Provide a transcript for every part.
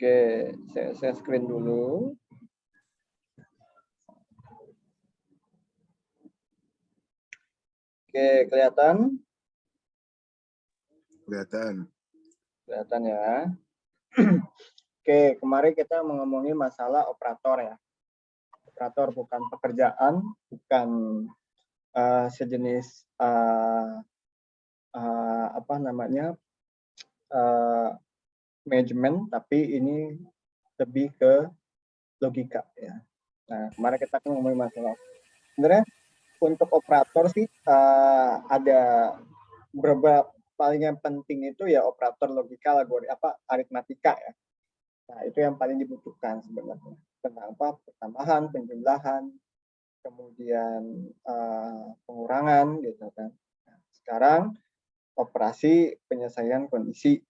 Oke, saya screen dulu. Oke, kelihatan? Kelihatan. Kelihatan ya. Oke, kemarin kita ngomongin masalah operator ya. Operator bukan pekerjaan, bukan sejenis apa namanya manajemen, tapi ini lebih ke logika ya. Nah, kemarin kita kan ngomongin masalah. Sebenarnya untuk operator sih ada beberapa paling yang penting itu ya operator logika, aritmatika ya. Nah, itu yang paling dibutuhkan sebenarnya. Tentang apa? Pertambahan, penjumlahan, kemudian pengurangan gitu kan. Nah, sekarang operasi penyelesaian kondisi.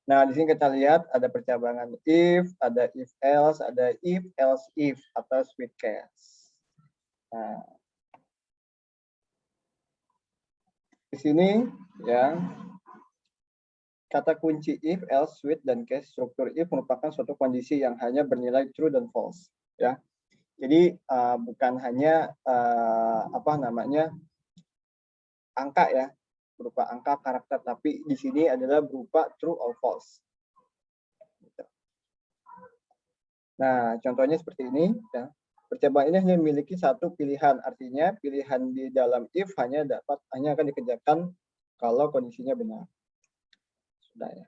Nah, di sini kita lihat ada percabangan if, ada if else, ada if else if atau switch case. Nah, di sini ya kata kunci if, else, switch, dan case struktur if merupakan suatu kondisi yang hanya bernilai true dan false ya. Jadi bukan hanya angka ya, berupa angka karakter, tapi di sini adalah berupa true or false. Nah, contohnya seperti ini ya. Percobaan ini hanya memiliki satu pilihan, artinya pilihan di dalam if hanya akan dikerjakan kalau kondisinya benar. Sudah ya.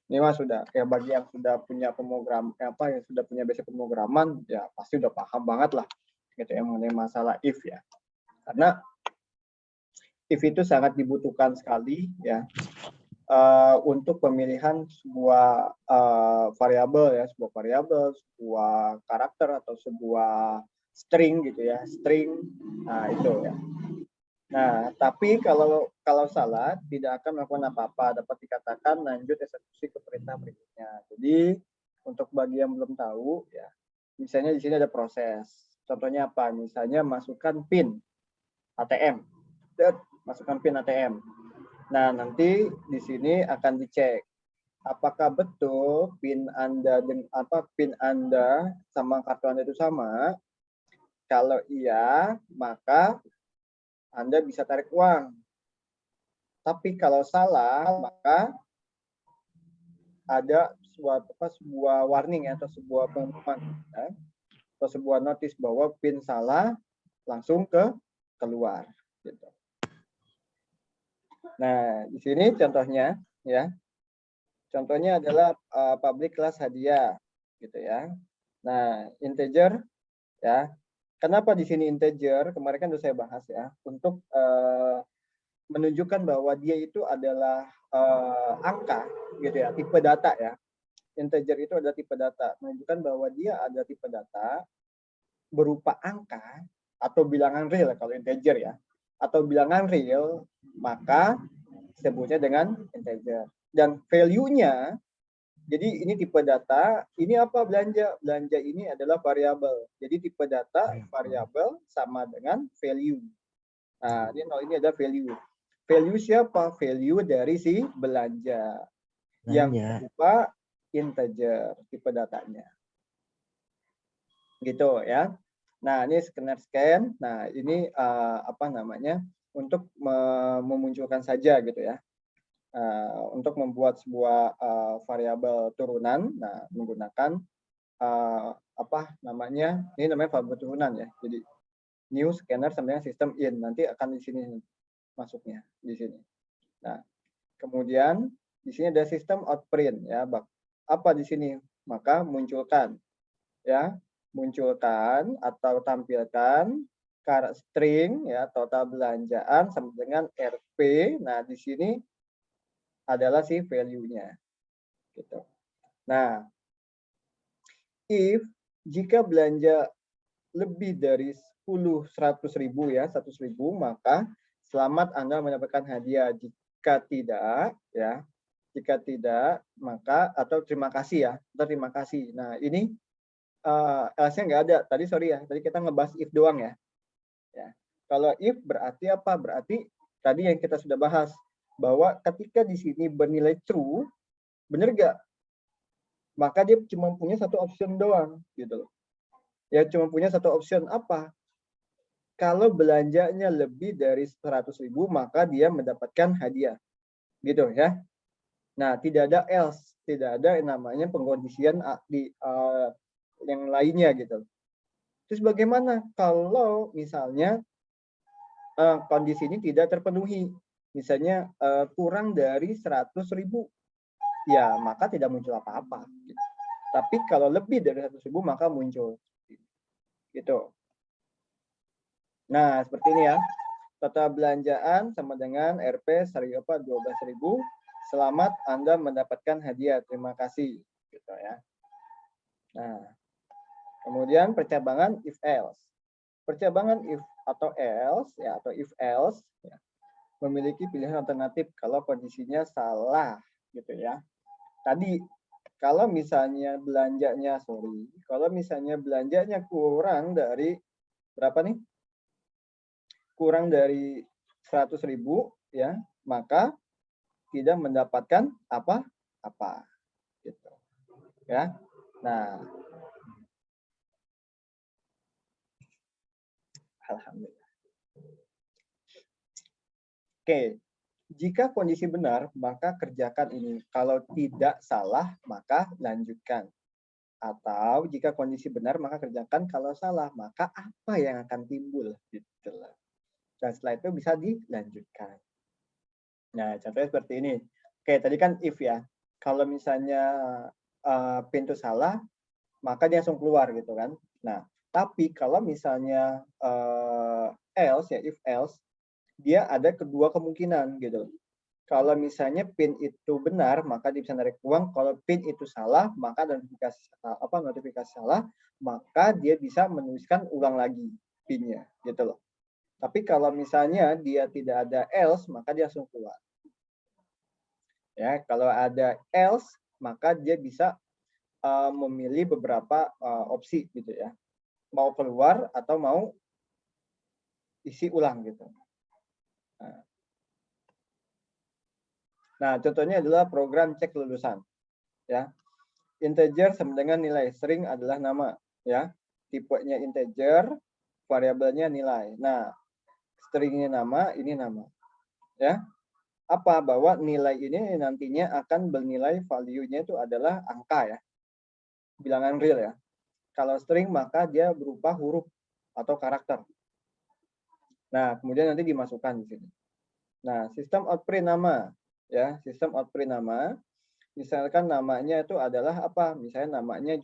Ini mah sudah kayak bagi yang sudah punya pemrogram yang sudah punya basic pemrograman ya pasti udah paham banget lah gitu ya mengenai masalah if ya. Karena if itu sangat dibutuhkan sekali ya untuk pemilihan sebuah variabel ya, sebuah karakter atau sebuah string gitu ya, string. Nah, itu ya. Nah, tapi kalau salah tidak akan melakukan apa-apa, dapat dikatakan lanjut eksekusi ke perintah berikutnya. Jadi untuk bagi yang belum tahu ya, misalnya di sini ada proses. Contohnya apa? Misalnya masukkan PIN ATM. Masukkan PIN ATM. Nah, nanti di sini akan dicek apakah betul PIN Anda sama kartu Anda itu sama. Kalau iya, maka Anda bisa tarik uang. Tapi kalau salah, maka ada sebuah warning atau sebuah pengumuman ya, atau sebuah notis bahwa PIN salah langsung keluar gitu. Nah, di sini contohnya ya. Contohnya adalah public class hadiah gitu ya. Nah, integer ya. Kenapa di sini integer? Kemarin kan sudah saya bahas ya, untuk menunjukkan bahwa dia itu adalah angka gitu ya, tipe data ya. Integer itu adalah tipe data, menunjukkan bahwa dia ada tipe data berupa angka atau bilangan real kalau integer ya. Atau bilangan real, maka sebutnya dengan integer. Dan value-nya, jadi ini tipe data, ini apa belanja? Belanja ini adalah variabel. Jadi tipe data variabel sama dengan value. Nah, ini ada value. Value siapa? Value dari si belanja. Yang berupa integer tipe datanya. Gitu ya. Nah, ini scan. Nah, ini untuk memunculkan saja gitu ya. Untuk membuat sebuah variabel turunan, nah menggunakan ini namanya variabel turunan ya. Jadi new scanner sama sistem in, nanti akan di sini masuknya di sini. Nah, kemudian di sini ada sistem outprint ya. Apa di sini? Maka munculkan atau tampilkan string ya, total belanjaan sama dengan RP. Nah, di sini adalah si value-nya. Gitu. Nah, if jika belanja lebih dari 100 ribu ya, 100 ribu, maka selamat Anda mendapatkan hadiah. Jika tidak, maka atau terima kasih ya, terima kasih. Nah, ini else-nya nggak ada. Tadi kita ngebahas if doang ya. Kalau if berarti apa? Berarti tadi yang kita sudah bahas, bahwa ketika di sini bernilai true, benar nggak? maka dia cuma punya satu option doang gitu loh. Ya cuma punya satu option apa? Kalau belanjanya lebih dari 100.000 maka dia mendapatkan hadiah. Gitu ya. Nah, tidak ada else, tidak ada yang namanya pengkondisian di yang lainnya gitu. Terus bagaimana kalau misalnya kondisi ini tidak terpenuhi? Misalnya kurang dari 100.000, ya maka tidak muncul apa-apa. Gitu. Tapi kalau lebih dari 100.000 maka muncul. Gitu. Nah, seperti ini ya. Total belanjaan sama dengan Rp 12.000. Selamat Anda mendapatkan hadiah. Terima kasih. Gitu ya. Nah, kemudian percabangan if else. Percabangan if atau else ya atau if else ya, memiliki pilihan alternatif kalau kondisinya salah gitu ya. Tadi kalau misalnya belanjanya kurang dari berapa nih? Kurang dari 100.000 ya, maka tidak mendapatkan apa-apa gitu ya. Nah, alhamdulillah. Oke, jika kondisi benar maka kerjakan ini. Kalau tidak salah maka lanjutkan. Atau jika kondisi benar maka kerjakan, kalau salah maka apa yang akan timbul gitu loh. Dan setelah itu bisa dilanjutkan. Nah, contohnya seperti ini. Oke, tadi kan if ya. Kalau misalnya pintu salah, maka dia langsung keluar gitu kan. Nah, tapi kalau misalnya else ya, if else, dia ada kedua kemungkinan gitu. Kalau misalnya PIN itu benar, maka dia bisa narik uang. Kalau PIN itu salah, maka notifikasi salah, maka dia bisa menuliskan ulang lagi PIN-nya gitu loh. Tapi kalau misalnya dia tidak ada else, maka dia langsung keluar. Ya, kalau ada else, maka dia bisa memilih beberapa opsi gitu ya. Mau keluar atau mau isi ulang gitu. Nah, contohnya adalah program cek kelulusan. Ya, integer sama dengan nilai, string adalah nama. Ya, tipenya integer, variabelnya nilai. Nah, stringnya nama, ini nama. Ya, apa bahwa nilai ini nantinya akan bernilai value-nya itu adalah angka ya, bilangan real ya. Kalau string maka dia berupa huruf atau karakter. Nah, kemudian nanti dimasukkan di sini. Nah, sistem outprint nama ya, sistem outprint nama. Misalkan namanya itu adalah apa? Misalnya namanya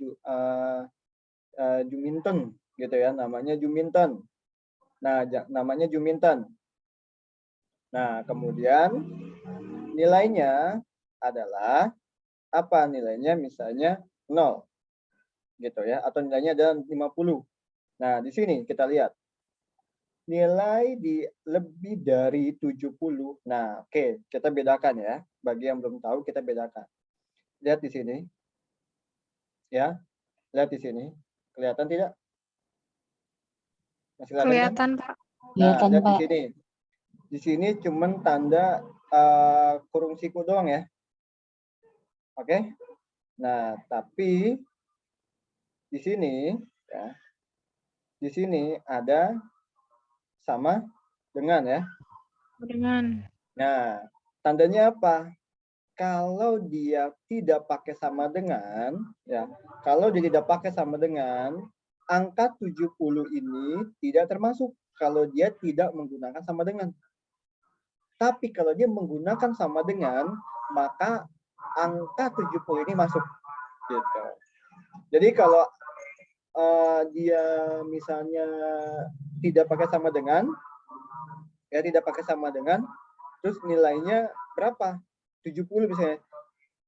Juminten gitu ya, namanya Juminten. Nah, namanya Juminten. Nah, kemudian nilainya adalah apa? Nilainya misalnya 0 gitu ya, atau nilainya adalah 50. Nah, di sini kita lihat nilai di lebih dari 70. Nah, oke, kita bedakan ya. Bagi yang belum tahu, kita bedakan. Lihat di sini. Ya, lihat di sini. Kelihatan tidak? Masih kelihatan kan? Kelihatan, Pak. Nah, lihat di sini. Di sini cuman tanda kurung siku doang ya. Oke? Nah, tapi di sini ya. Di sini ada sama dengan ya. Dengan. Nah, tandanya apa? Kalau dia tidak pakai sama dengan, ya, kalau dia tidak pakai sama dengan, angka 70 ini tidak termasuk kalau dia tidak menggunakan sama dengan. Tapi kalau dia menggunakan sama dengan, maka angka 70 ini masuk. Gitu. Jadi kalau dia misalnya tidak pakai sama dengan, ya tidak pakai sama dengan, terus nilainya berapa? 70 misalnya.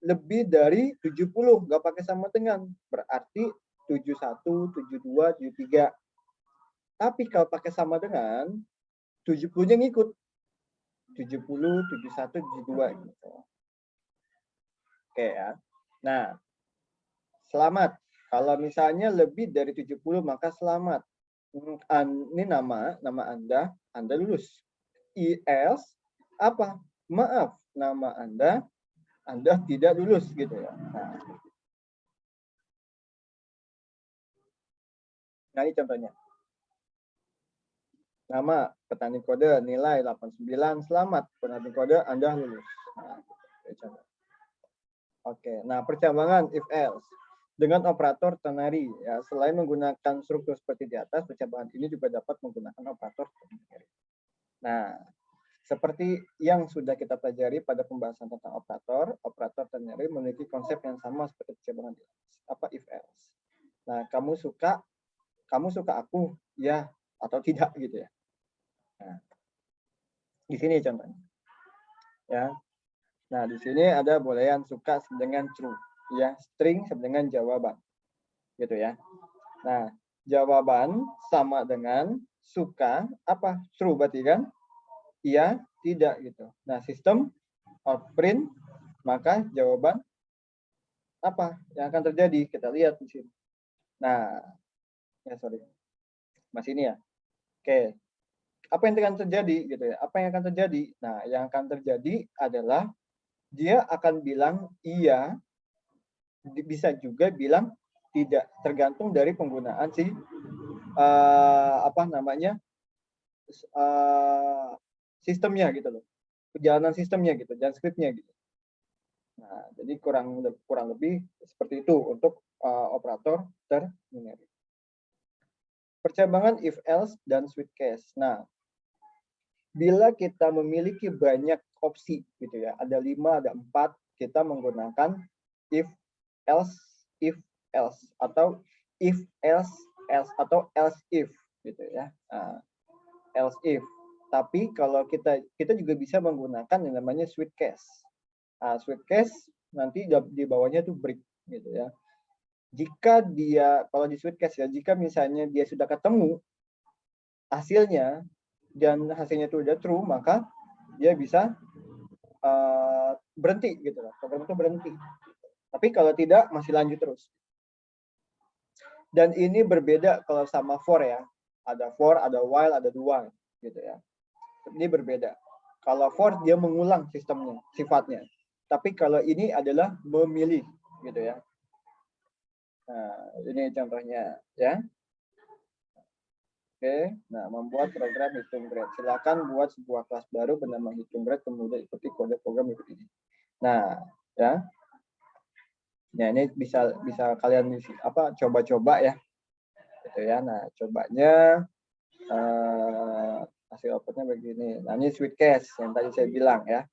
Lebih dari 70 nggak pakai sama dengan, berarti 71, 72, 73. Tapi kalau pakai sama dengan, 70-nya ngikut. 70, 71, 72 gitu. Oke ya. Nah, selamat. Kalau misalnya lebih dari 70 maka selamat. Ini nama Anda lulus. Else apa? Maaf, nama Anda tidak lulus gitu ya. Nah, Nah, ini contohnya. Nama, petani kode, nilai 89, selamat, petani kode Anda lulus. Nah, contoh. Oke, nah percabangan if else dengan operator ternary ya, selain menggunakan struktur seperti di atas, percabangan ini juga dapat menggunakan operator ternary. Nah, seperti yang sudah kita pelajari pada pembahasan tentang operator ternary memiliki konsep yang sama seperti percabangan apa if else. Nah, kamu suka aku ya atau tidak gitu ya. Nah, di sini contohnya. Ya. Nah, di sini ada boolean suka dengan true, ya, string dengan jawaban. Gitu ya. Nah, jawaban sama dengan suka apa? True berarti kan? Iya, tidak gitu. Nah, sistem outprint maka jawaban apa yang akan terjadi? Kita lihat di sini. Nah, ya sorry. Masih ini ya. Oke. Apa yang akan terjadi gitu ya? Apa yang akan terjadi? Nah, yang akan terjadi adalah dia akan bilang iya, bisa juga bilang tidak, tergantung dari penggunaan si apa namanya sistemnya gitu loh, perjalanan sistemnya gitu, dan scriptnya gitu. Nah, jadi kurang lebih seperti itu untuk operator ternary. Percabangan if else dan switch case. Nah, bila kita memiliki banyak opsi gitu ya, ada 5, ada 4, kita menggunakan if else atau if else atau else if gitu ya. Nah, else if. Tapi kalau kita juga bisa menggunakan yang namanya switch case. Nah, switch case nanti di bawahnya tuh break gitu ya. Jika dia, kalau di switch case ya, jika misalnya dia sudah ketemu hasilnya dan hasilnya itu udah true, maka dia bisa berhenti gitu loh. Program itu berhenti. Tapi kalau tidak, masih lanjut terus. Dan ini berbeda kalau sama for ya. Ada for, ada while, ada do while gitu ya. Ini berbeda. Kalau for dia mengulang sistemnya, sifatnya. Tapi kalau ini adalah memilih gitu ya. Nah, ini contohnya ya. Oke, nah membuat program hitung grade. Silakan buat sebuah kelas baru bernama hitung grade, kemudian ikuti kode program berikut ini. Nah, ya. Nah, ini bisa kalian coba-coba ya. Gitu ya. Nah, cobanya hasil outputnya begini. Nah, ini switch case yang tadi saya bilang ya.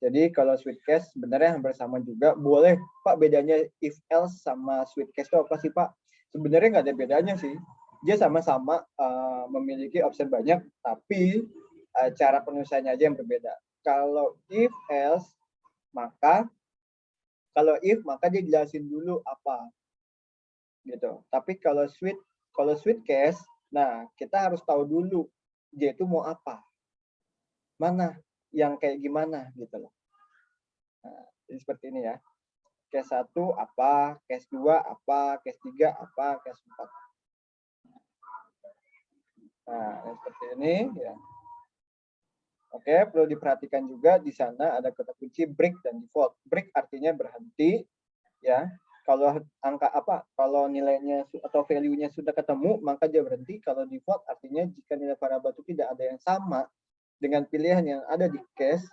Jadi kalau switch case sebenarnya hampir sama juga. Boleh, Pak, bedanya if else sama switch case itu apa sih, Pak? Sebenarnya nggak ada bedanya sih. Dia sama-sama memiliki opsi banyak, tapi cara penulisannya aja yang berbeda. Kalau if else, maka dia jelasin dulu apa gitu. Tapi kalau switch case, nah kita harus tahu dulu dia itu mau apa, mana yang kayak gimana gitu loh. Nah, jadi seperti ini ya. Case 1 apa, case 2 apa, case 3 apa, case 4. Nah, seperti ini ya. Oke, perlu diperhatikan juga di sana ada kata kunci break dan default. Break artinya berhenti ya. Kalau kalau nilainya atau value-nya sudah ketemu, maka dia berhenti. Kalau default artinya jika nilai variabel itu tidak ada yang sama dengan pilihan yang ada di case,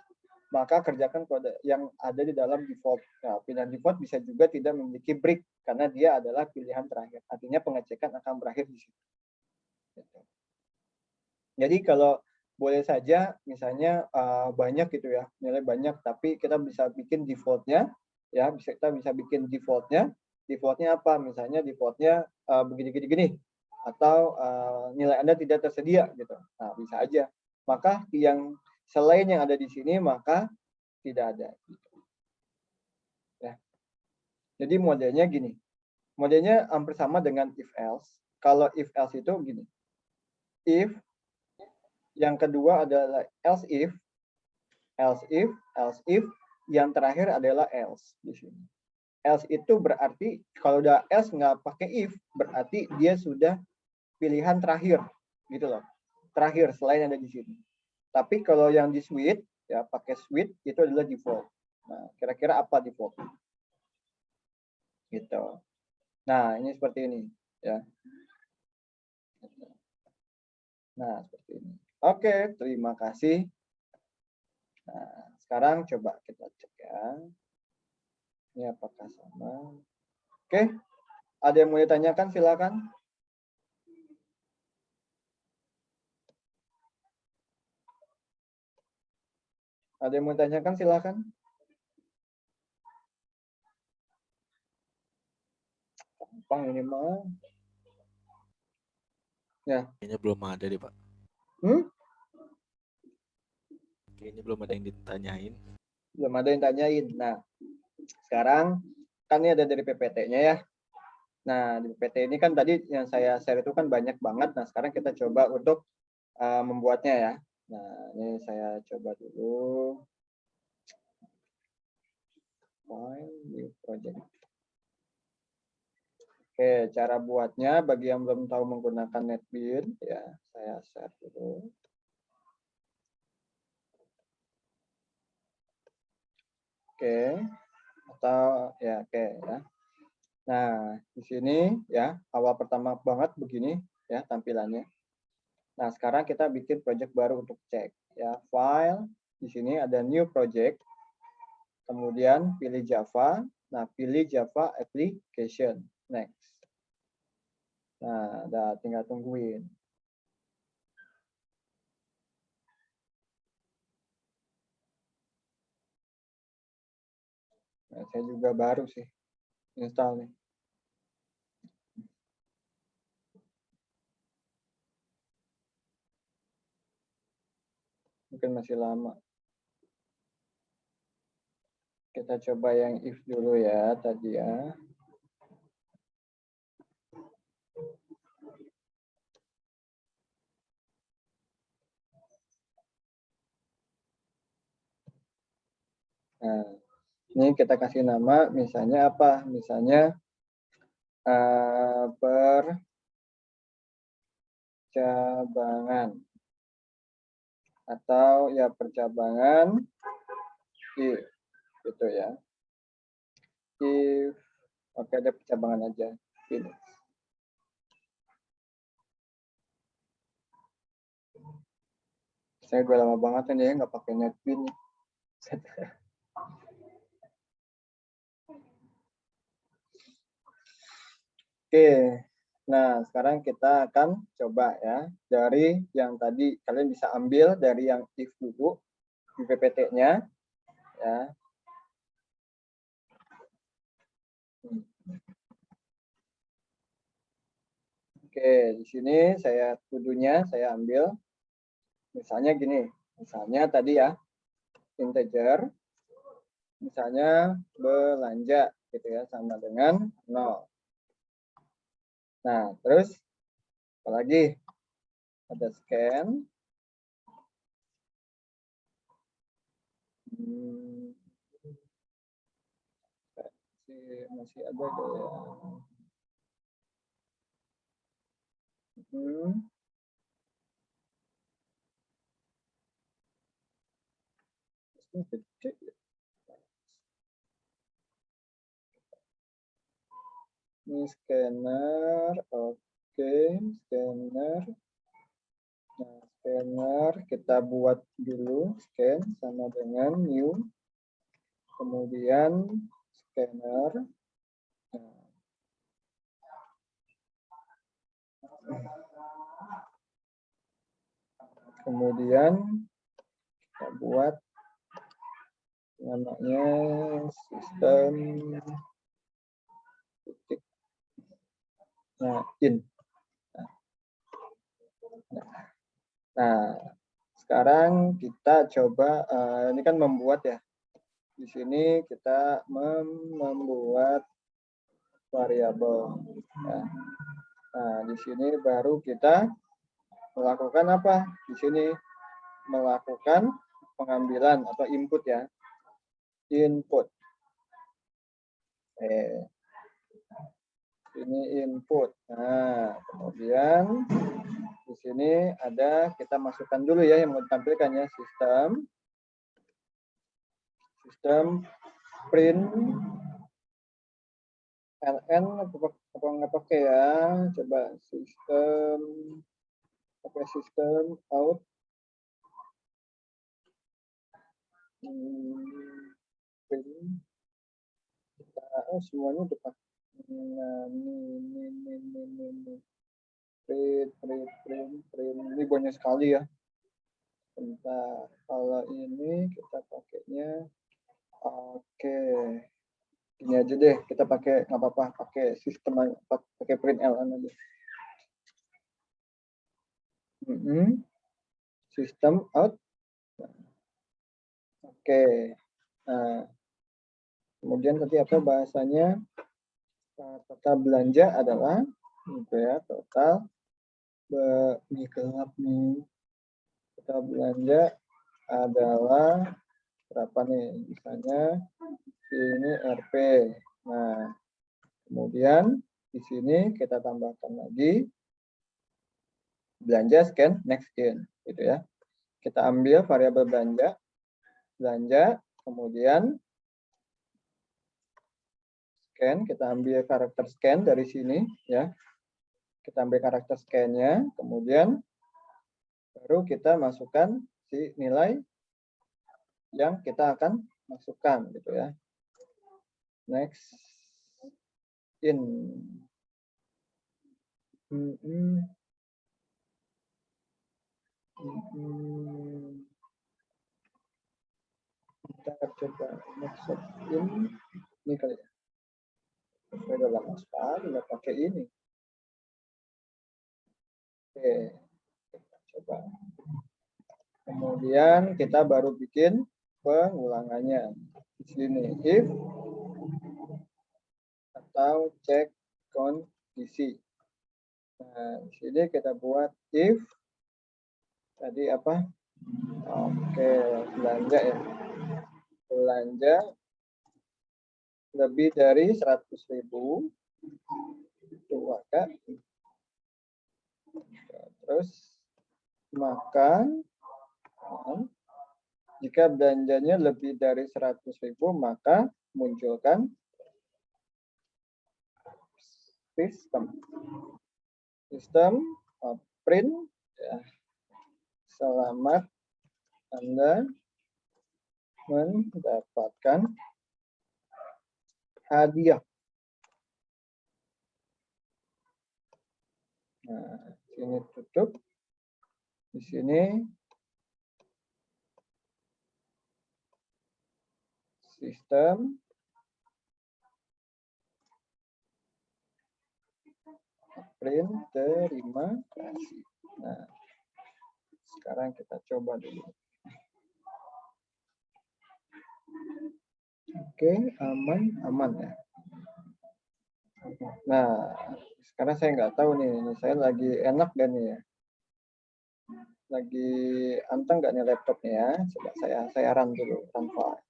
maka kerjakan kode yang ada di dalam default. Nah, pilihan default bisa juga tidak memiliki break karena dia adalah pilihan terakhir. Artinya pengecekan akan berakhir di situ. Jadi kalau boleh saja misalnya banyak gitu ya, nilai banyak, tapi kita bisa bikin defaultnya ya, kita bisa bikin defaultnya apa, misalnya defaultnya begini atau nilai Anda tidak tersedia gitu. Nah, bisa aja, maka yang selain yang ada di sini maka tidak ada gitu. Ya. Jadi modelnya gini, modelnya hampir sama dengan if else. Kalau if else itu gini, if, yang kedua adalah else if, yang terakhir adalah else di sini. Else itu berarti kalau udah else nggak pakai if, berarti dia sudah pilihan terakhir gitu loh. Terakhir selain yang ada di sini. Tapi kalau yang di switch ya pakai switch itu adalah default. Nah, kira-kira apa default? Gitu. Nah, ini seperti ini ya. Nah, seperti ini. Oke, terima kasih. Nah, sekarang coba kita cek ya. Ini apakah sama? Oke, ada yang mau ditanyakan silakan. Ada yang mau ditanyakan silakan. Gampang ini mah. Ya. Kayaknya belum ada deh, Pak. Kayaknya belum ada yang ditanyain. Belum ada yang tanyain. Nah, sekarang kan ini ada dari PPT-nya ya. Nah, di PPT ini kan tadi yang saya share itu kan banyak banget. Nah, sekarang kita coba untuk membuatnya ya. Nah, ini saya coba dulu. File, new project. Oke, cara buatnya bagi yang belum tahu menggunakan NetBeans ya, saya share dulu. Oke, atau ya oke ya. Nah, di sini ya awal pertama banget begini ya tampilannya. Nah, sekarang kita bikin project baru untuk cek ya. File, di sini ada new project. Kemudian pilih Java. Nah, pilih Java application. Next. Nah, udah tinggal tungguin. Nah, saya juga baru sih install nih. Mungkin masih lama. Kita coba yang if dulu ya tadi ya. Nah, ini kita kasih nama misalnya apa? Misalnya percabangan atau ya percabangan if gitu ya. If oke ada percabangan aja. Finish. Saya gue lama banget kan ya nggak pakai NetBeans. Oke, nah sekarang kita akan coba ya dari yang tadi kalian bisa ambil dari yang if dulu di PPT-nya ya. Oke, di sini saya kudunya saya ambil misalnya gini, misalnya tadi ya integer, misalnya belanja gitu ya sama dengan 0. Nah, terus apalagi ada scan. Masih ada ya. Ini scanner, oke, scanner. Nah, scanner kita buat dulu scan sama dengan new. Kemudian scanner. Nah. Kemudian kita buat namanya sistem titik. Nah, in. Nah, sekarang kita coba ini kan membuat ya. Di sini kita membuat variabel. Ya. Nah, di sini baru kita melakukan apa? Di sini melakukan pengambilan atau input ya. Input. Ini input. Nah, kemudian di sini ada kita masukkan dulu ya yang mau ditampilkan ya sistem print LN apa nggak pakai ya? Coba sistem, pakai sistem out. Print. Oh, semuanya udah pakai. Nah, ini. Print. Ini banyak sekali ya. Bentar, kalau ini kita pakainya, oke. Ini aja deh, kita pakai, nggak apa-apa, pakai sistem, pakai print LN aja. Sistem out. Oke. Nah, kemudian tadi apa bahasanya? Total belanja adalah, gitu ya, total ini gelap nih. Total belanja adalah berapa nih? Misalnya ini RP. Nah, kemudian di sini kita tambahkan lagi belanja scan next scan, gitu ya. Kita ambil variabel belanja, kemudian scan, kita ambil karakter scan dari sini ya. Kita ambil karakter scan-nya, kemudian baru kita masukkan si nilai yang kita akan masukkan, gitu ya. Next in. Kita coba next in ini kali ya. Udah lama sekali nggak pakai ini. Oke, kita coba. Kemudian kita baru bikin pengulangannya. Di sini if atau cek kondisi. Nah, di sini kita buat if tadi apa? Oke, belanja ya. Belanja lebih dari 100.000 itu maka terus maka jika belanjanya lebih dari 100.000 maka munculkan sistem print ya. Selamat Anda mendapatkan hadiah. Nah, sini tutup. Di sini sistem print terima kasih. Nah, sekarang kita coba dulu. Oke, aman ya. Nah, sekarang saya nggak tahu nih, saya lagi enak gak nih ya? Lagi anteng nggak nih laptopnya ya? Coba saya run dulu, run file.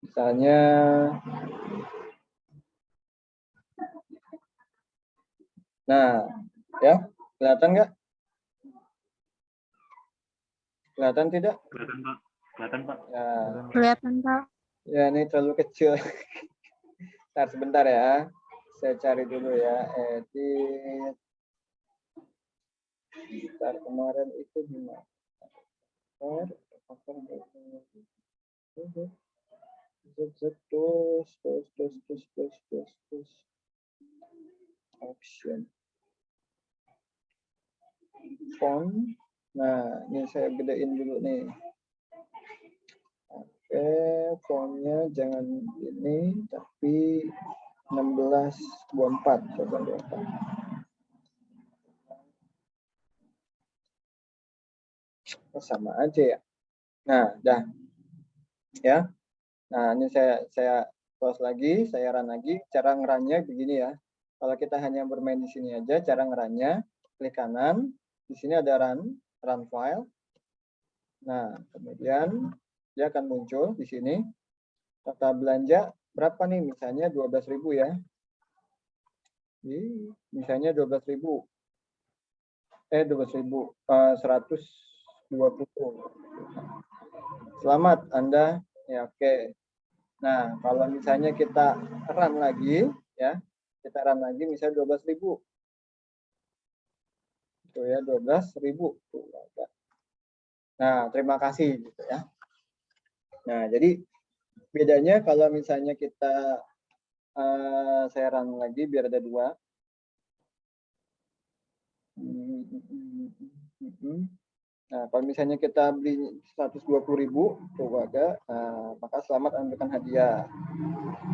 Misalnya nah, ya, kelihatan nggak? Kelihatan tidak? Kelihatan, Pak. Kelihatan, Pak. Ya. Kelihatan, Pak. Ya, ini terlalu kecil. Sebentar ya. Saya cari dulu ya. Edit. Bentar, kemarin itu gimana? Option. Font. Nah, ini saya gedein dulu nih. Oke, fontnya jangan ini, tapi 1624. Coba lihat. Oh, sama aja ya. Nah, dah. Ya. Nah, ini saya close lagi, saya run lagi. Cara ngerannya begini ya. Kalau kita hanya bermain di sini aja, cara ngerannya klik kanan. Di sini ada run file. Nah, kemudian dia akan muncul di sini. Total belanja berapa nih? Misalnya 12.000 ya. Misalnya 12.000. 12.000, 120. Selamat Anda. Ya, oke. Nah, kalau misalnya kita run lagi, ya, kita run lagi misalnya 12.000. Itu ya, 12.000. Nah, terima kasih gitu ya. Nah, jadi bedanya kalau misalnya kita saya run lagi biar ada 2. Nah, kalau misalnya kita beli 120.000 tuh warga, maka selamat Anda memberikan hadiah.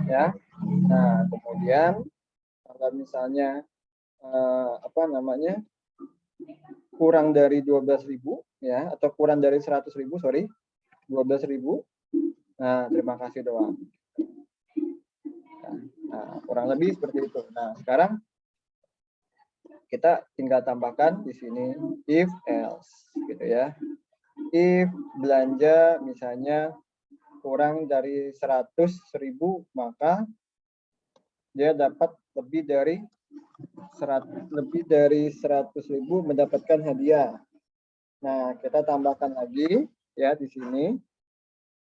Ya. Nah, kemudian kalau misalnya apa namanya? Kurang dari 12.000 ya, atau kurang dari 100.000, sorry. 12.000. Nah, terima kasih doang. Nah, kurang lebih seperti itu. Nah, sekarang kita tinggal tambahkan di sini if else gitu ya. If belanja misalnya kurang dari 100.000 maka dia dapat lebih dari 100.000 mendapatkan hadiah. Nah, kita tambahkan lagi ya di sini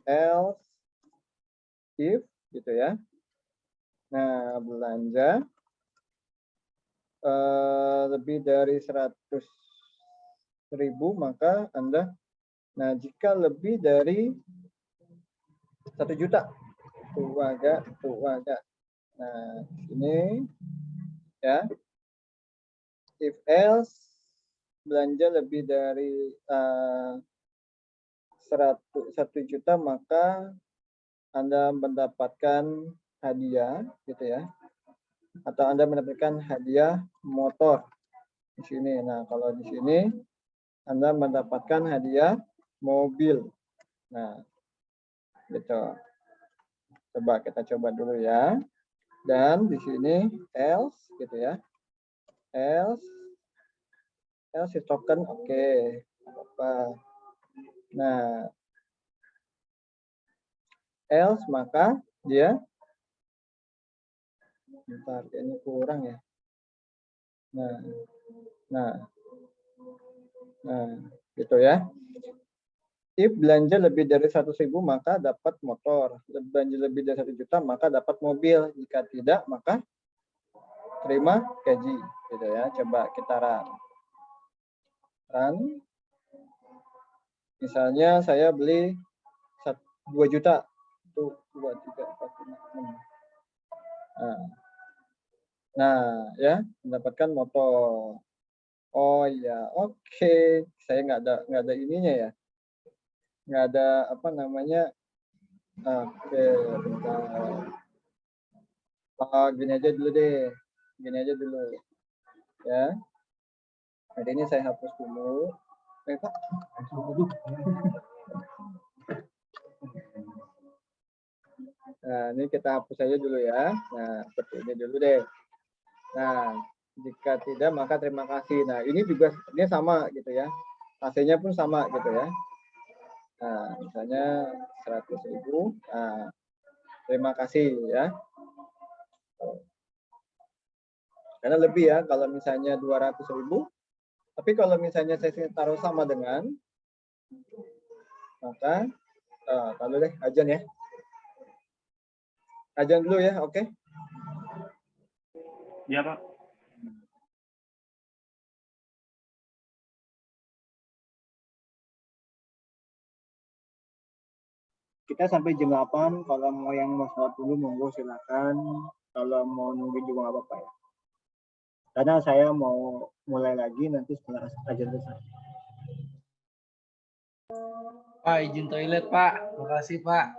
else if gitu ya. Nah, belanja lebih dari 100.000 maka Anda, nah jika lebih dari 1 juta tuh warga. Nah, ini ya. If else belanja lebih dari 1 juta maka Anda mendapatkan hadiah gitu ya. Atau Anda mendapatkan hadiah motor di sini. Nah, kalau di sini Anda mendapatkan hadiah mobil. Nah, gitu. Coba kita coba dulu ya. Dan di sini else gitu ya. Else token oke. Apa? Nah, else maka dia bentar kayaknya kurang ya. Nah, gitu ya. If belanja lebih dari 100.000 maka dapat motor. Belanja lebih dari 1 juta maka dapat mobil. Jika tidak maka terima gaji. Gitu ya. Coba kita run. Misalnya saya beli 2 juta. 1, 2, 3, 4, 5, 6. Nah, ya, mendapatkan motor. Oh iya, oke. Saya nggak ada ininya ya. Nggak ada apa namanya. Oke, bentar. Gini aja dulu deh. Gini aja dulu. Ya. Jadi ini saya hapus dulu. Pak. Nah, ini kita hapus aja dulu ya. Nah, seperti ini dulu deh. Nah, jika tidak maka terima kasih. Nah, ini juga ini sama gitu ya. AC-nya pun sama gitu ya. Nah, misalnya 100.000. Nah, terima kasih ya. Karena lebih ya kalau misalnya 200.000. Tapi kalau misalnya saya taruh sama dengan, maka taruh deh ajan ya. Ajan dulu ya, oke? Iya, Pak. Kita sampai jam 8, kalau mau yang mau sholat dulu monggo silakan. Kalau mau nunggu juga nggak apa-apa ya. Karena saya mau mulai lagi nanti setelah ajan selesai. Pak, izin toilet, Pak. Makasih, Pak.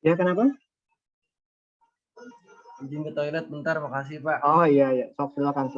Ya, kenapa? Izin ke toilet bentar, makasih, Pak. Oh iya. Sok silakan.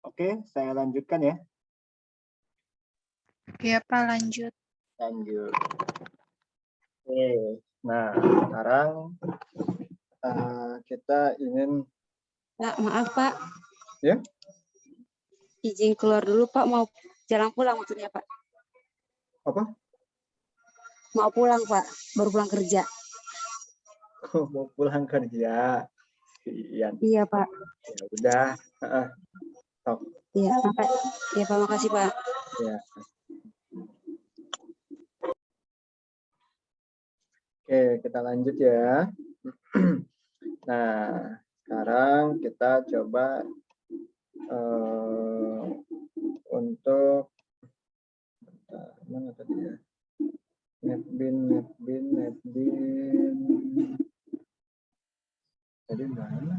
Oke, saya lanjutkan ya. Iya, Pak, lanjut. Lanjut. Oke, nah sekarang kita ingin Pak, maaf Pak. Ya. Izin keluar dulu Pak, mau jalan pulang maksudnya Pak. apa? Mau pulang Pak, baru pulang kerja. Mau pulang kerja. Ian. Iya Pak. Ya udah. Sok. Iya Pak, makasih Pak. Ya. Oke, kita lanjut ya. Nah, sekarang kita coba untuk mana tadi ya? Netbin. Tadi mana?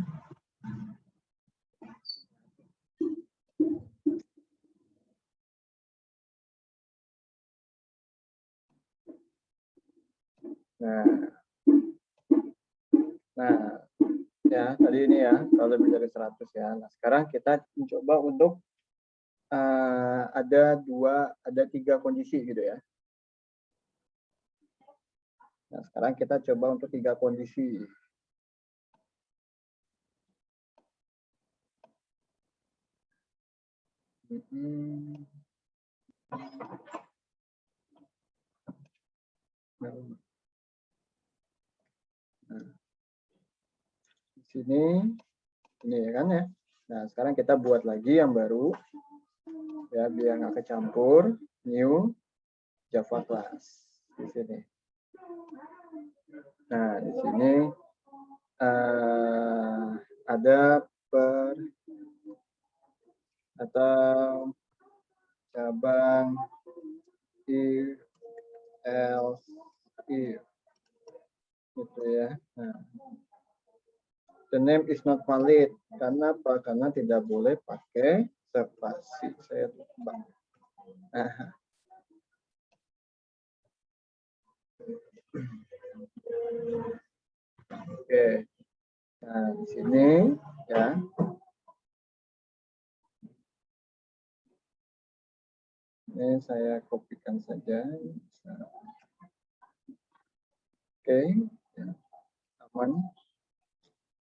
Nah, ya tadi ini ya, kalau lebih dari 100 ya. Nah, sekarang kita mencoba untuk ada 3 kondisi gitu ya. Nah, sekarang kita coba untuk 3 kondisi. Nah, di sini ini ya kan ya. Nah, sekarang kita buat lagi yang baru ya biar nggak kecampur. New Java class di sini. Nah, di sini ada atau cabang if else if gitu ya. Nah, the name is not valid karena apa? Karena tidak boleh pakai spasi. Saya lupa. Nah. Oke. Nah, di sini ya. Ini saya kopikan saja. Oke. Ya. Aman.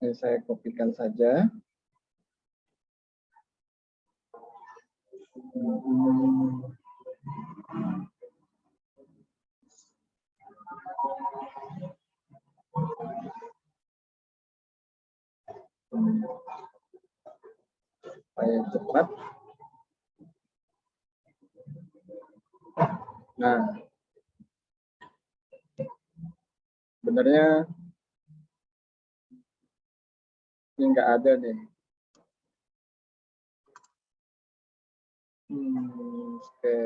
Ini saya kopikan saja. Supaya cepat. Nah, sebenarnya ini nggak ada nih. Oke.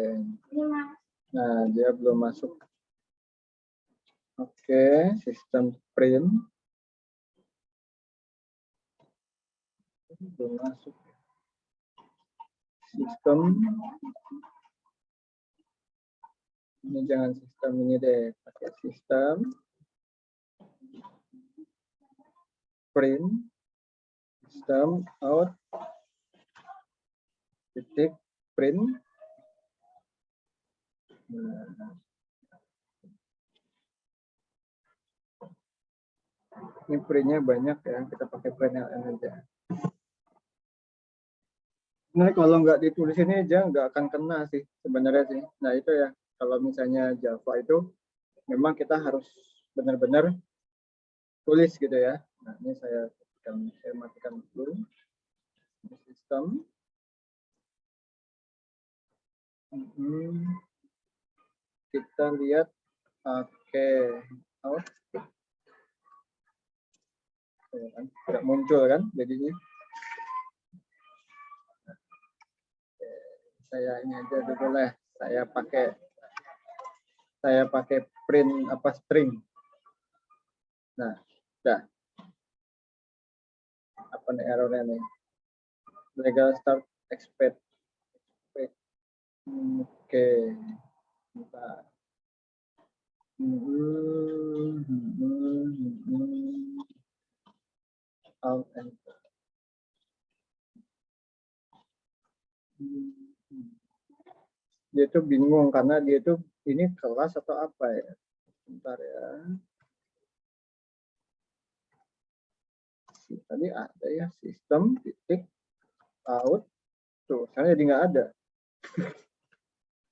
Nah, dia belum masuk. Oke, sistem print. Belum masuk. Sistem. Ini jangan sistem ini deh, pakai sistem. Print. Sistem out. Titik print. Nah. Ini printnya banyak ya, kita pakai print LN aja. Nah, kalau nggak ditulis ini aja nggak akan kena sih sebenarnya sih. Nah itu ya, kalau misalnya Java itu memang kita harus benar-benar tulis gitu ya. Nah ini saya matikan dulu sistem. Kita lihat, oke, out. Tidak muncul kan jadinya. Saya ini aja dulu lah. Saya pakai print string. Nah, dah. Apa nih errornya nih? Legal start expect. Oke. Bentar. Alt enter. Dia tuh bingung karena dia tuh ini kelas atau apa ya. Bentar ya. Tadi ada ya sistem titik out. Tuh, saya jadi nggak ada.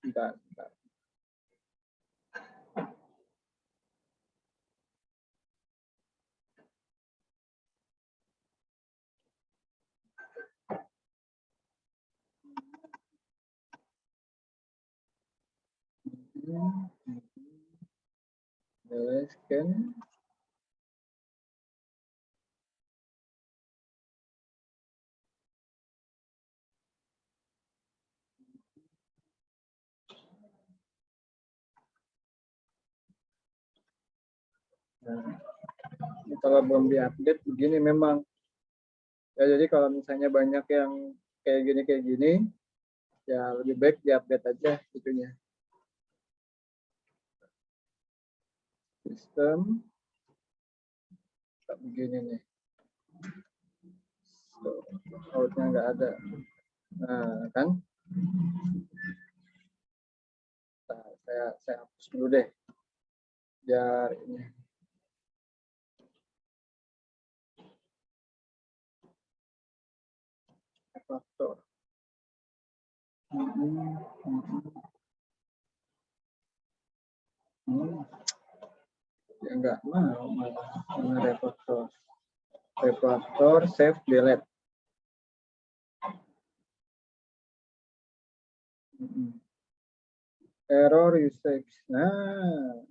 Bentar. Scan. Nah, kalau belum diupdate begini memang. Ya, jadi kalau misalnya banyak yang kayak gini, ya lebih baik diupdate aja itunya. Sistem begini nih. Outnya nggak ada. Nah, kan? Nah, saya hapus dulu deh. Biar ini. Faktor. Ya enggak mau malah refaktor. Refaktor save delete. Error usage. Nah,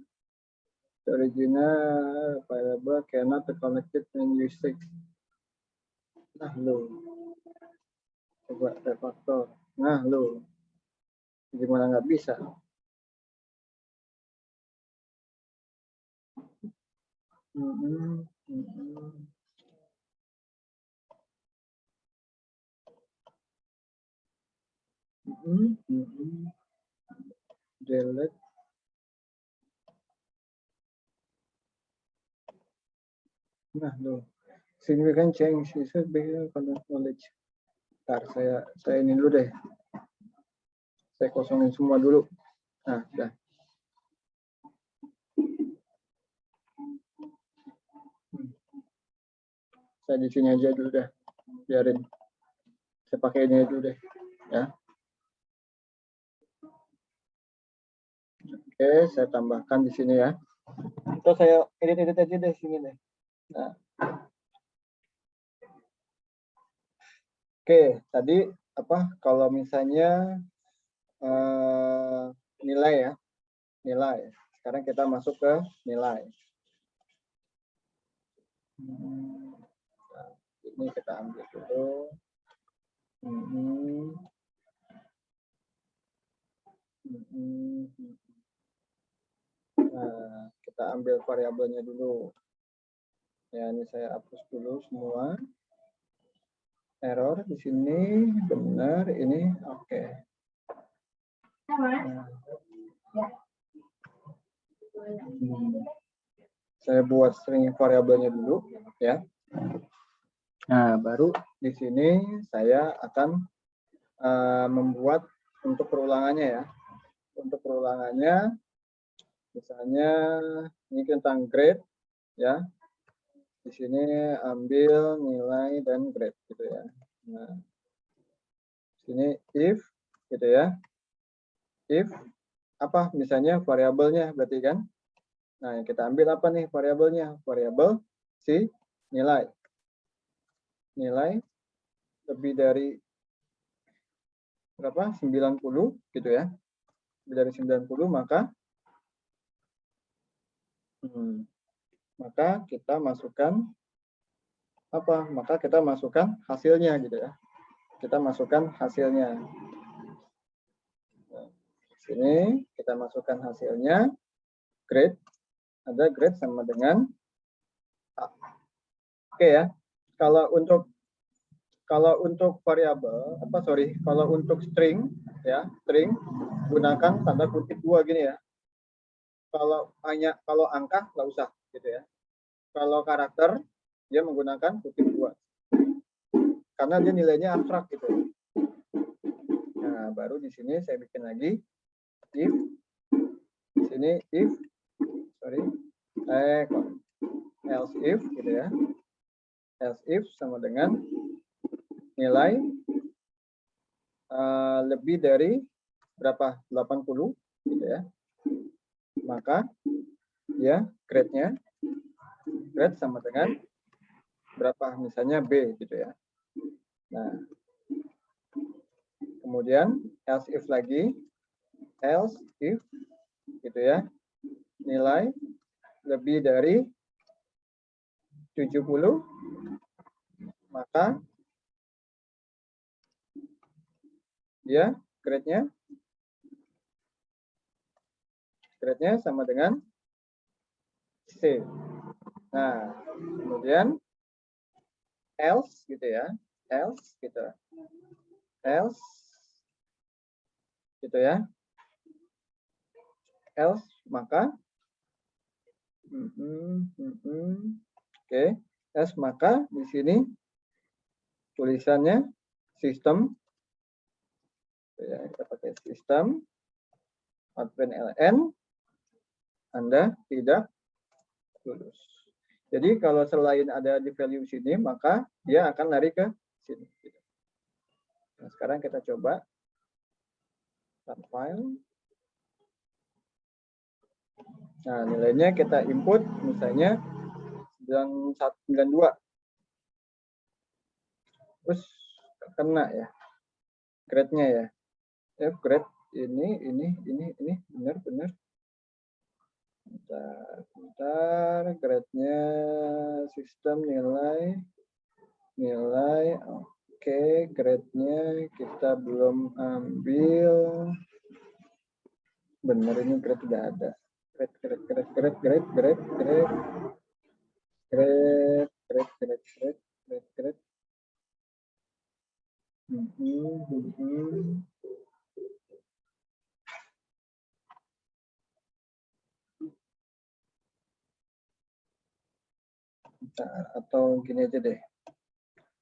the original variable cannot be connected when usage. Nah, lo. Coba refaktor. Nah, lo. Gimana nggak bisa? Delete. Nah, lo. Significant change is based on knowledge. Ntar saya ini dulu deh. Saya kosongin semua dulu. Nah, dah. Saya di sini aja dulu dah. Biarin. Saya pakai ini dulu deh. Ya. Oke, saya tambahkan di sini ya. Atau saya edit aja deh sini deh. Nah. Oke, tadi apa? Kalau misalnya nilai ya, nilai. Sekarang kita masuk ke nilai. Nah, ini kita ambil dulu. Nah, kita ambil variabelnya dulu. Ya, ini saya hapus dulu semua. Error di sini benar, ini oke. Nah. Saya buat string variabelnya dulu ya. Nah, baru di sini saya akan membuat untuk perulangannya ya. Untuk perulangannya misalnya ini tentang grade ya. Di sini ambil nilai dan grade gitu ya. Nah, sini if gitu ya. If apa misalnya variabelnya berarti kan. Nah, kita ambil apa nih variabelnya? Variabel si nilai. Nilai lebih dari berapa? 90 gitu ya. Lebih dari 90 maka kita masukkan apa? Maka kita masukkan hasilnya gitu ya. Kita masukkan hasilnya. Nah, sini kita masukkan hasilnya. Grade ada grade sama dengan A. Oke ya. Kalau untuk variabel kalau untuk string ya, string gunakan tanda kutip 2 gini ya. Kalau angka nggak usah gitu ya. Kalau karakter dia menggunakan kutip 2. Karena dia nilainya abstrak gitu. Nah, baru di sini saya bikin lagi if, di sini if, else if gitu ya. Else if sama dengan nilai lebih dari berapa? 80 gitu ya. Maka ya grade-nya grade sama dengan berapa? Misalnya B gitu ya. Nah, kemudian else if lagi, else if gitu ya, nilai lebih dari 70, maka ya grade-nya sama dengan C. Nah, kemudian else gitu ya, else gitu ya, else maka oke, else maka di sini tulisannya sistem ya, kita pakai sistem outprint ln Anda tidak lulus. Jadi kalau selain ada di value sini, maka dia akan lari ke sini. Nah, sekarang kita coba run file. Nah, nilainya kita input misalnya 9192. Terus kena ya grade-nya ya. Grade ini benar. Bentar, grade-nya sistem nilai oke, grade-nya kita belum ambil. Benar ini grade tidak ada. Grade. Atau gini aja deh,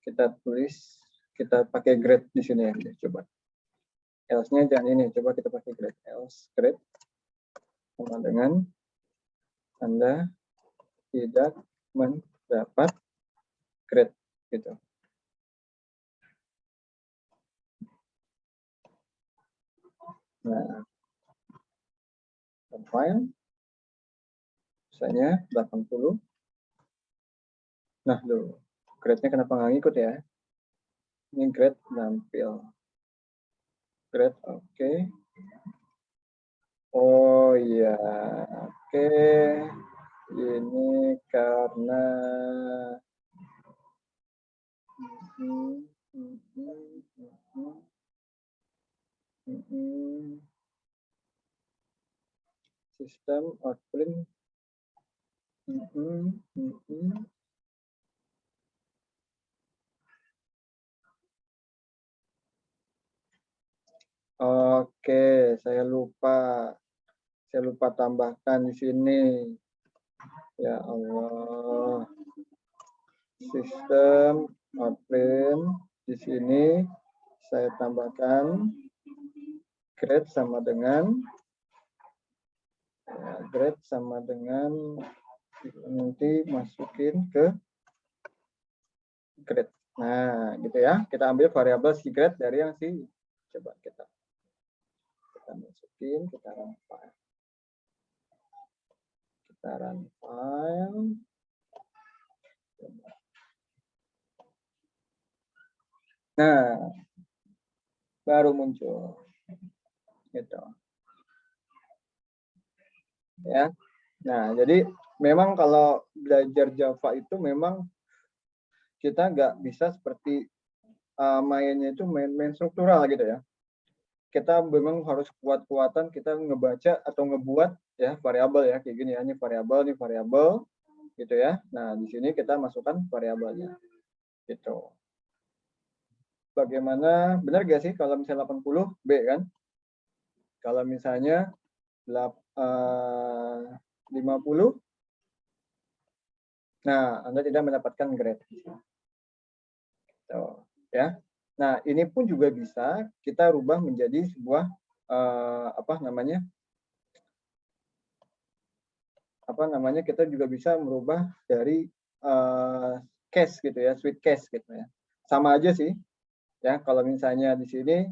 kita tulis, kita pakai grade di sini ya, coba. Else-nya jangan ini, coba kita pakai grade. Else grade sama dengan Anda tidak mendapat grade gitu. Nah, file misalnya 80. Nah, loh, grade-nya kenapa nggak ngikut ya? Ini grade nampil. Grade oke. Oh iya, oke. Ini karena sistem outprint oke, saya lupa tambahkan di sini. Ya Allah. Sistem outprint di sini saya tambahkan grade sama dengan nanti masukin ke grade. Nah, gitu ya. Kita ambil variabel si grade dari yang si coba kita masukin, kita run file. Nah, baru muncul. Gitu. Ya. Nah, jadi memang kalau belajar Java itu memang kita nggak bisa seperti mainnya itu main struktural gitu ya. Kita memang harus kuat-kuatan kita ngebaca atau ngebuat ya variabel ya kayak gini ya, ini variabel gitu ya. Nah, di sini kita masukkan variabelnya. Gitu. Bagaimana, benar gak sih kalau misalnya 80 B kan? Kalau misalnya 50, nah Anda tidak mendapatkan grade. Gitu, ya. Nah, ini pun juga bisa kita rubah menjadi sebuah kita juga bisa merubah dari cache gitu ya, sweet cache gitu ya. Sama aja sih ya, kalau misalnya di sini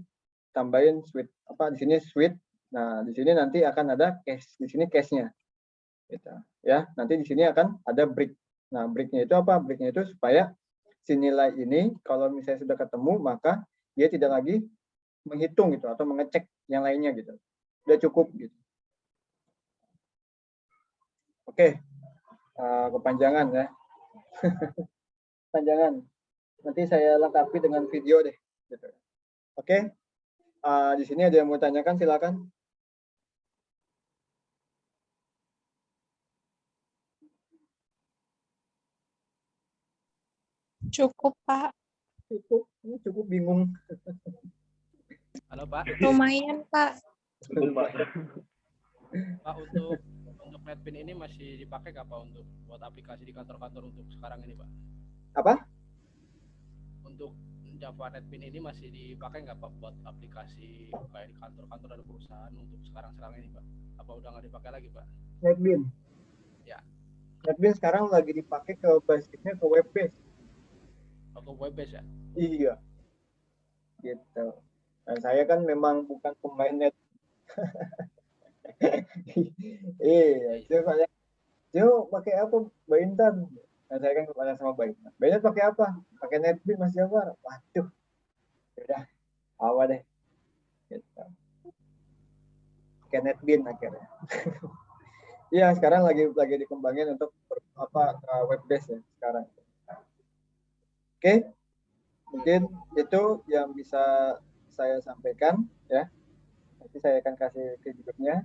tambahin sweet di sini sweet. Nah, di sini nanti akan ada cache, di sini cache-nya. Gitu. Ya, nanti di sini akan ada break. Nah, break-nya itu apa? Break-nya itu supaya si nilai ini kalau misalnya sudah ketemu, maka dia tidak lagi menghitung gitu atau mengecek yang lainnya gitu. Udah cukup gitu. Oke. Kepanjangan ya. Kepanjangan. Nanti saya lengkapi dengan video deh gitu. Oke. Di sini ada yang mau tanyakan, silakan. Cukup, Pak. Cukup bingung. Halo Pak. Lumayan, Pak. Pak, untuk NetBeans ini masih dipakai nggak Pak untuk buat aplikasi di kantor-kantor untuk sekarang ini Pak? Apa? Untuk Java NetBeans ini masih dipakai nggak Pak buat aplikasi kayak di kantor-kantor dan perusahaan untuk sekarang ini Pak? Apa udah nggak dipakai lagi Pak? NetBeans. Ya. NetBeans sekarang lagi dipakai ke basicnya ke web base. Ke web base ya? Iya. Gitu. Nah, saya kan memang bukan pemain net. Iya, Yo pakai apa? Mbak Intan. Nah, saya kan kepada sama Mbak Intan. Mbak Intan pakai apa? Pakai NetBeans Mas Jafar. Waduh. Udah, awal deh. Gitu. Pakai NetBeans akhirnya. Iya, sekarang lagi dikembangin untuk web base ya sekarang. Oke. Mungkin itu yang bisa saya sampaikan ya. Nanti saya akan kasih feedbacknya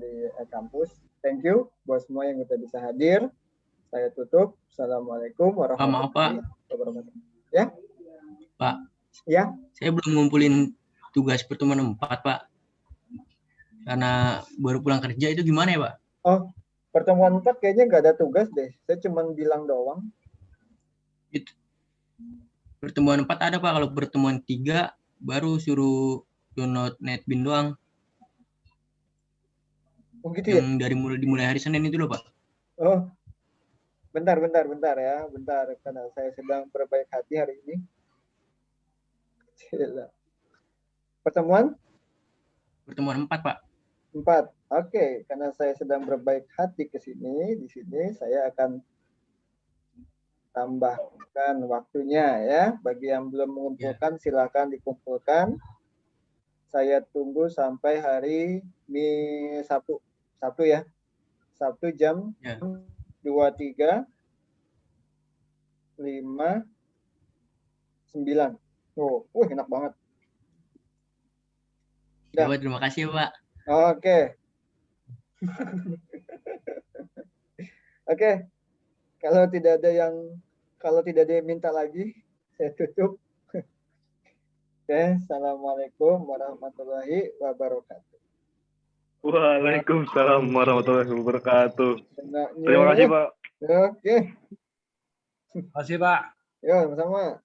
di kampus. Thank you buat semua yang udah bisa hadir. Saya tutup. Assalamualaikum warahmatullahi wabarakatuh. Ya? Pak. Ya? Saya belum ngumpulin tugas pertemuan 4, Pak. Karena baru pulang kerja, itu gimana ya, Pak? Oh, pertemuan 4 kayaknya nggak ada tugas deh. Saya cuma bilang doang. Itu. Pertemuan 4 ada, Pak. Kalau pertemuan 3 baru suruh download NetBeans doang. Oh gitu ya? Yang dimulai hari Senin itu loh, Pak. Oh. Bentar ya. Bentar, karena saya sedang berbaik hati hari ini. Pertemuan 4, Pak. 4. Oke, karena saya sedang berbaik hati di sini saya akan tambahkan waktunya ya. Bagi yang belum mengumpulkan, silakan dikumpulkan. Saya tunggu sampai hari Sabtu ya. Sabtu jam 23.59. Oh, enak banget. Ya, Pak, terima kasih, Pak. Oke. Oke. Kalau tidak ada yang minta lagi, saya tutup. Oke, assalamualaikum warahmatullahi wabarakatuh. Waalaikumsalam warahmatullahi wabarakatuh. Terima kasih Pak. Oke. Terima kasih, Pak. Yo, sama-sama.